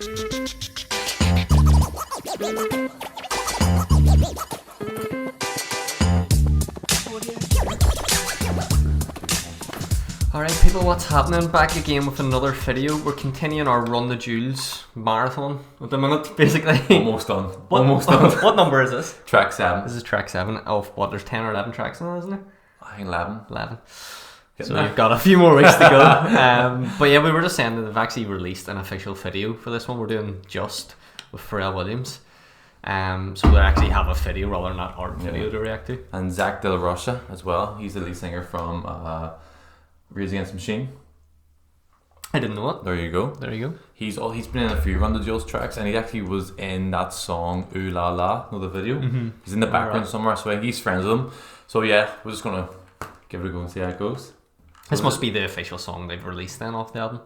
Alright people, what's happening? Back again with another video. We're continuing our Run the Jewels marathon at the minute, basically. Almost done. Almost done. What number is this? Track 7. This is track 7 of what? There's 10 or 11 tracks in it, isn't there? I think 11. 11. So we've got a few more weeks to go. But yeah, we were just saying that they've actually released an official video for this one. We're doing Just with Pharrell Williams. So we actually have a video rather than that art video to react to. And Zack Rocha as well. He's the lead singer from Rage Against the Machine. I didn't know it. There you go. There you go. He's been in a few Run the Jewels tracks, and he actually was in that song Ooh La La, the video. Mm-hmm. He's in the background somewhere, so I think he's friends with him. So yeah, we're just gonna give it a go and see how it goes. This must be the official song they've released then off the album.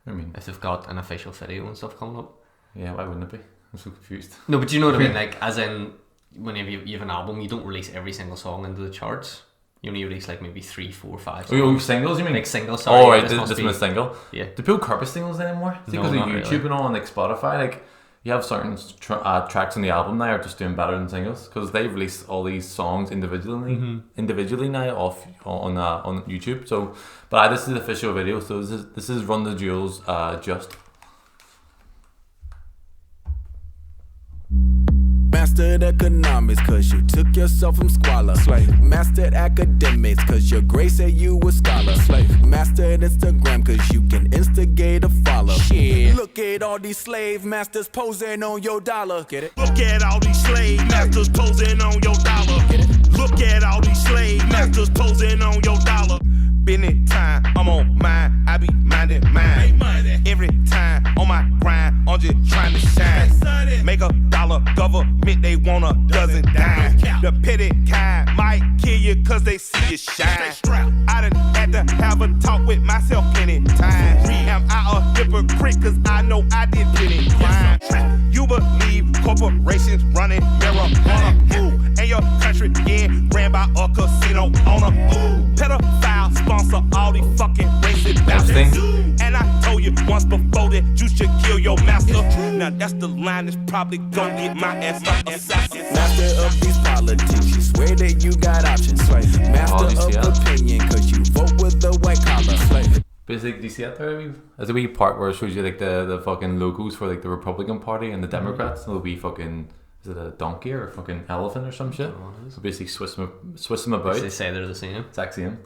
I mean, if they've got an official video and stuff coming up. Yeah, why wouldn't it be? I'm so confused. No, but you know what I mean? Like, as in, whenever you have an album, you don't release every single song into the charts. You only release like maybe 3, 4, 5 songs. Oh, singles, you mean? Like singles, sorry. Oh, right, this was a single. Yeah. Do people purpose singles anymore? Because of YouTube really. And all, and like Spotify, like, you have certain tracks on the album now are just doing better than singles because they release all these songs individually now on YouTube. So, but this is the official video. So this is Run the Jewels, Just. Mastered economics cause you took yourself from squalor. Slave. Mastered academics cause your grace said you a scholar. Slave. Mastered Instagram cause you can instigate a follow. Shit. Look at all these slave masters posing on your dollar. Get it? Look at all these slave masters posing on your dollar. Get it? Look at all these slave masters posing on your dollar. Been time, I'm on mine, I be minding mine. Every time on my grind, I'm just trying to shine. Make $1, government, they want a dozen dime. The petty kind might kill you cause they see you shine. I done had to have a talk with myself plenty times. Am I a hypocrite cause I know I did plenty crime. You believe corporations running marijuana, and your country getting ran by a casino owner. Pedophile sponsor all these fucking racist bastards. And I told you once before that you should kill your master. Now that's the line that's probably gonna get my ass assassin. Master of these politics, you swear that you got options. Master of opinion, cause you vote with the white collar. Basically, do you see that there? There's a wee part where it shows you like the fucking logos for like the Republican Party and the Democrats. It'll be fucking, is it a donkey or a fucking elephant or some shit? So basically switch them about. They say they're the same. Exact same.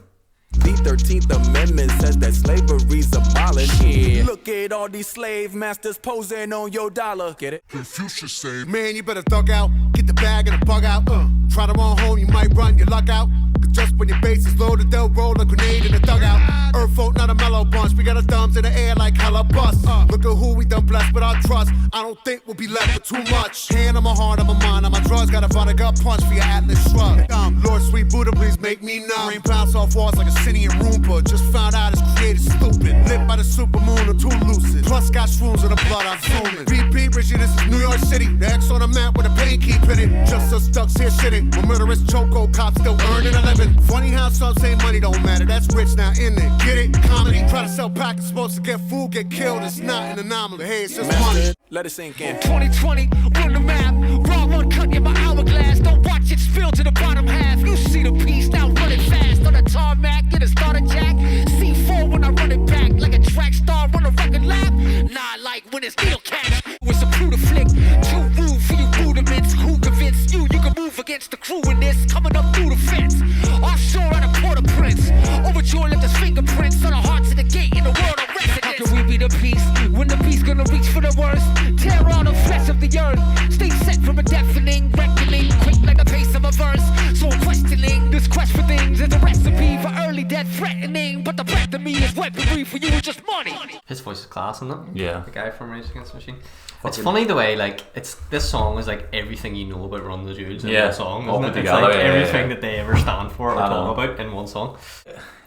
The 13th Amendment says that slavery's abolished. Yeah. Look at all these slave masters posing on your dollar. Get it? Confucius say, man, you better thug out, get the bag and the bug out. Try to run home, you might run your luck out. Cause just when your base is loaded, they'll roll a grenade in the dugout. Earth folk, not a mellow bunch. We got our thumbs in the air like hella bust. Look at who we done blessed with our trust. I don't think we'll be left with too much. Hand on my heart, on my mind, on my drugs. Got a vodka punch for your Atlas shrug. Lord, sweet Buddha, please make me numb. Rain bounce off walls like a city in Roomba. Just found out it's created stupid. Lit by the supermoon or too lucid. Plus got shrooms in the blood, I'm zooming. BP, Richie, this is New York City. The X on the map with a pain keep hitting. Just us ducks here shitting. When murderous choco cops still earning a living. Funny how some say money don't matter. That's rich now, in it. Get it? Comedy. Try to sell packets, supposed to get food, get killed. It's not an anomaly. Hey, it's just money. Let it sink in. 2020, run the map. Raw one cut in my hourglass. Don't watch it spill to the bottom half. You see the piece, now run it fast. On the tarmac, get a starter jack. C4 when I run it back. Like a track star, run a record lap. Nah, like when it's needle catch. With some Pluto flick. Too rude for you rudiments. Who convinced you can move against the crew in this? Coming up through the fence. Offshore out of Port-au-Prince. Overture left his fingerprints on the hearts of the gate in the world of residence. How can we be the peace when the beast gonna reach for the worst? Tear all the flesh of the earth. Stay set from a deafening reckoning. Quick like the pace of a verse. So I'm questioning this quest for things is a recipe for early death threatening. But the breath of me is weaponry for you is just money. His voice is class, isn't it? Yeah. The guy from Rage Against the Machine. It's funny the way like this song is like everything you know about Run the Jewels in one song, isn't it? It's like everything that they ever stand for or talk about in one song.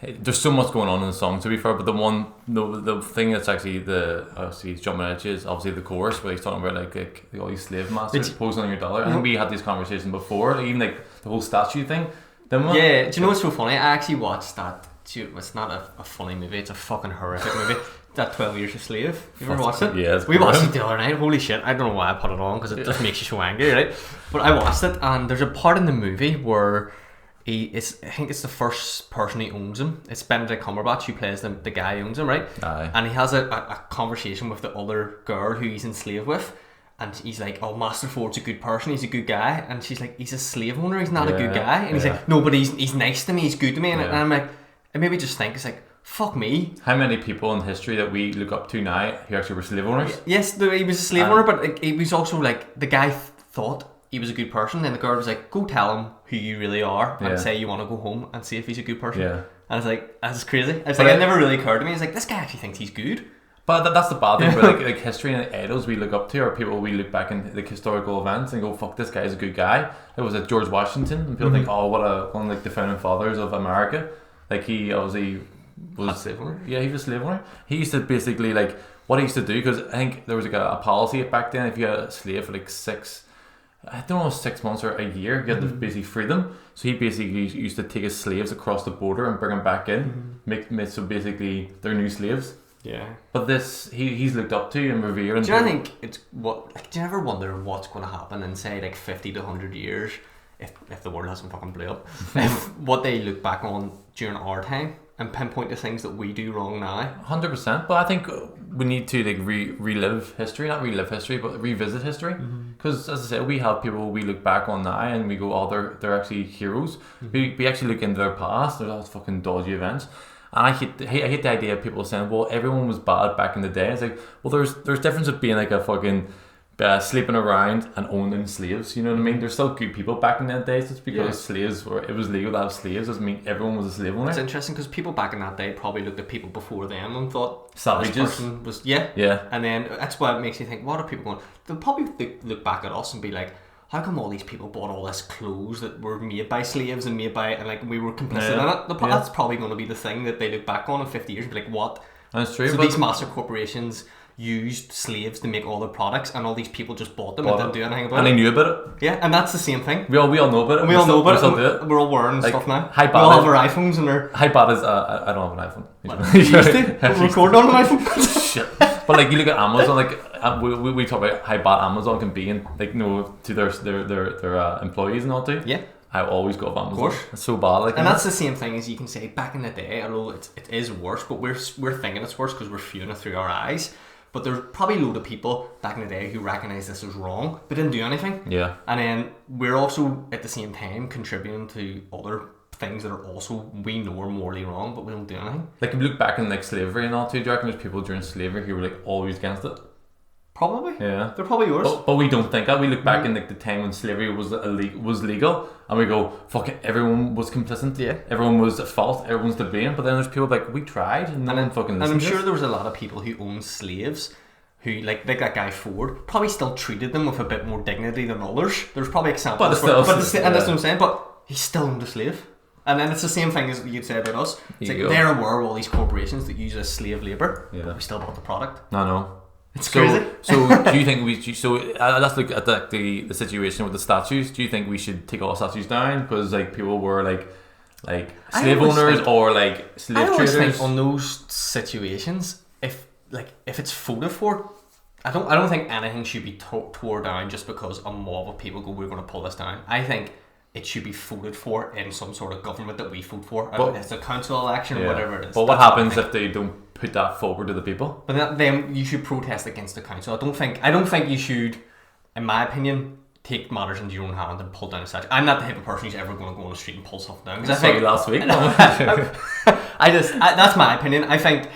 There's so much going on in the song, to be fair, but the thing that's actually he's jumping at you is obviously the chorus where he's talking about like all these slave masters posing on your dollar. I think we had this conversation before, even like the whole statue thing. Yeah, do you know what's so funny? I actually watched that. It's not a funny movie, it's a fucking horrific movie. that 12 Years a Slave. You ever watched it? Yeah, we watched it the other night. Holy shit! I don't know why I put it on because it just makes you so angry, right? But I watched it, and there's a part in the movie where I think it's the first person who owns him. It's Benedict Cumberbatch who plays the guy who owns him, right? Aye. And he has a conversation with the other girl who he's enslaved with. And he's like, oh, Master Ford's a good person, he's a good guy. And she's like, he's a slave owner, he's not a good guy. And he's like, no, but he's nice to me, he's good to me. And I'm like, I maybe just think, it's like, fuck me. How many people in history that we look up to now who actually were slave owners? Yes, he was a slave owner, but he was also like, the guy thought he was a good person. Then the girl was like, go tell him who you really are and say you want to go home and see if he's a good person. Yeah. And I was like, that's crazy. I was like, it never really occurred to me. It's like, this guy actually thinks he's good. But that's the bad thing about like history and idols we look up to, or people we look back in like historical events and go, fuck, this guy's a good guy. It was like George Washington, and people think, oh, one of like the founding fathers of America. Like he obviously was a slave owner. Yeah, he was a slave owner. He used to basically like what he used to do, because I think there was like a policy back then, if you had a slave for like 6 months or a year, you had to basically free them. So he basically used to take his slaves across the border and bring them back in, make so basically they're new slaves. Yeah. But this he's looked up to and revered. Do you think it's what? Like, do you ever wonder what's going to happen in say like 50 to 100 years if the world hasn't fucking blew up? If what they look back on during our time and pinpoint the things that we do wrong now. 100%. But I think we need to like relive history, not relive history, but revisit history. Because as I said, we have people we look back on now and we go, oh, they're actually heroes. We actually look into their past. There's all these fucking dodgy events. And I hate the idea of people saying, well, everyone was bad back in the day. It's like, well, there's difference of being like a fucking sleeping around and owning slaves. You know what I mean? There's still good people back in that day. Just because it was legal to have slaves doesn't mean everyone was a slave owner. It's interesting because people back in that day probably looked at people before them and thought savages. This person was and then that's why it makes you think, what are people going? They'll probably look back at us and be like, how come all these people bought all this clothes that were made by slaves and like we were complicit in it? That's probably going to be the thing that they look back on in 50 years and be like, what? That's true. So these massive corporations used slaves to make all their products, and all these people just bought them and didn't do anything about it. And they knew about it. Yeah, and that's the same thing. We all know about it. We all know about it. We're all wearing like, stuff now. We all have our iPhones and our... How bad is... I don't have an iPhone. You used to? We're recording on an iPhone? Shit. But like you look at Amazon, like we talk about how bad Amazon can be, and like to their employees and all too. Yeah. I always go with Amazon. Of course. It's so bad. Like, and that's the same thing as you can say back in the day, although it is worse, but we're thinking it's worse because we're viewing it through our eyes. But there's probably a load of people back in the day who recognise this as wrong but didn't do anything. Yeah. And then we're also at the same time contributing to other things that are also we know are morally wrong, but we don't do anything. Like if you look back in like slavery and all too, do you reckon there's people during slavery who were like always against it? Probably. Yeah. They're probably yours. But we don't think that. We look back in like the time when slavery was legal, and we go, fuck it, everyone was complicit. Yeah. Everyone was at fault. Everyone's to blame. But then there's people like, we tried, and no one fucking listened. And I'm sure there was a lot of people who owned slaves who, like that guy Ford, probably still treated them with a bit more dignity than others. There's probably examples. And that's what I'm saying. But he still owned a slave. And then it's the same thing as you'd say about us. It's like they're aware of all these corporations that use as slave labour. Yeah. But we still bought the product. No. It's crazy. So do you think let's look at the situation with the statues. Do you think we should take all statues down because like people were like slave owners or like slave traders? I always think on those situations, if it's voted for, I don't think anything should be tore down just because a mob of people go, we're going to pull this down. I think it should be voted for in some sort of government that we vote for. But it's a council election or whatever it is. But what happens if they don't put that forward to the people? But then you should protest against the council. I don't think you should, in my opinion, take matters into your own hand and pull down a statue. I'm not the type of person who's ever going to go on the street and pull something down. I think last week. That's my opinion. I think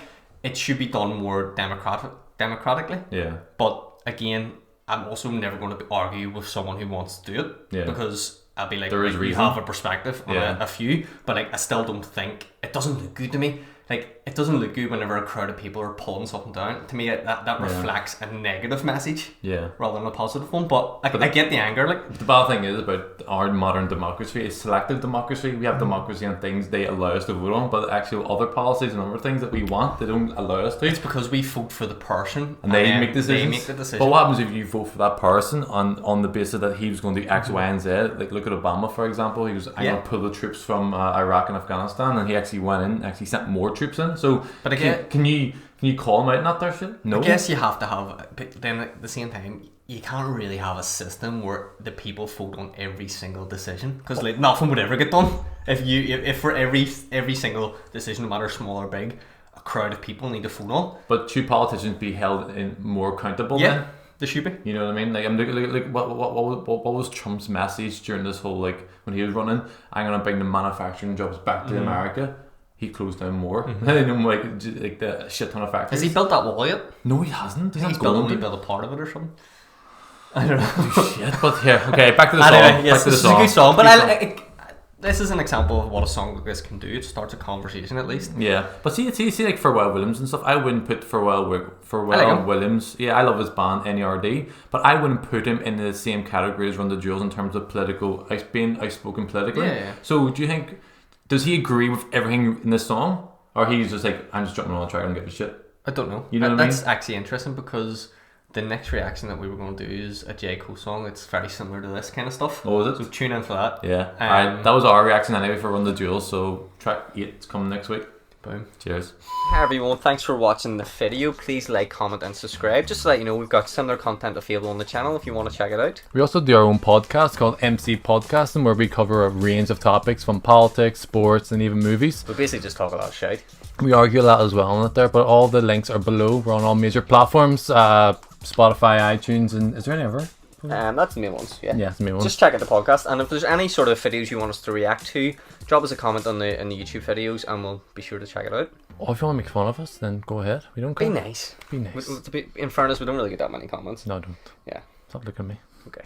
it should be done more democratically. Yeah. But again, I'm also never going to argue with someone who wants to do it. Yeah. Because I'll be like, you have a perspective on a few, but like I still don't think it doesn't look good to me. Like it doesn't look good whenever a crowd of people are pulling something down. To me, that reflects a negative message, rather than a positive one. But I get the anger. Like the bad thing is about our modern democracy is selective democracy. We have democracy on things they allow us to vote on, but actual other policies and other things that we want, they don't allow us to. It's because we vote for the person and they make decisions. They make the decision. But what happens if you vote for that person on the basis that he was going to do X, Y, and Z? Like look at Obama, for example. He was I'm going to pull the troops from Iraq and Afghanistan, and he actually went in, actually sent more troops in. So, but again, can you Can you call them out in that there shit? No. I guess you have to have, but then at the same time, you can't really have a system where the people vote on every single decision, because like nothing would ever get done if for every single decision, no matter small or big, a crowd of people need to vote on. But should politicians be held in more accountable? Yeah, then? they should be. You know what I mean? Like, I'm like what was Trump's message during this whole, like, when he was running? I'm gonna bring the manufacturing jobs back to America. He closed down more. Like the shit ton of factories. Has he built that wall yet? No, he hasn't. He's only built a part of it or something. I don't know. Shit, but here, okay, back to the song. Anyway, yes, this is a good song, but this is an example of what a song like this can do. It starts a conversation at least. Yeah, but see, like Pharrell Williams and stuff. I wouldn't put Pharrell Williams. Yeah, I love his band NERD, but I wouldn't put him in the same category as Run the Jewels in terms of being outspoken politically. Yeah. So, do you think? Does he agree with everything in this song, or he's just like, I'm just jumping on a track and get the shit? I don't know. You know what I mean? That's actually interesting, because the next reaction that we were going to do is a J. Cole song. It's very similar to this kind of stuff. Oh, is it? So tune in for that. Yeah. Alright, that was our reaction anyway for Run the Jewels. So track 8 is coming next week. Boom. Cheers. Hi everyone, thanks for watching the video. Please like, comment and subscribe. Just to let you know, we've got similar content available on the channel if you want to check it out. We also do our own podcast called MCPodcasting, where we cover a range of topics from politics, sports and even movies. We basically just talk a lot of shit. We argue a lot as well on it there, but all the links are below. We're on all major platforms, Spotify, iTunes, and is there any other? That's the main ones, yeah. Yeah, it's the main ones. Just check out the podcast, and if there's any sort of videos you want us to react to, drop us a comment on the YouTube videos and we'll be sure to check it out. Oh, if you want to make fun of us, then go ahead. We don't care. Be nice. Be nice. In fairness, we don't really get that many comments. No, don't. Yeah. Stop looking at me. Okay.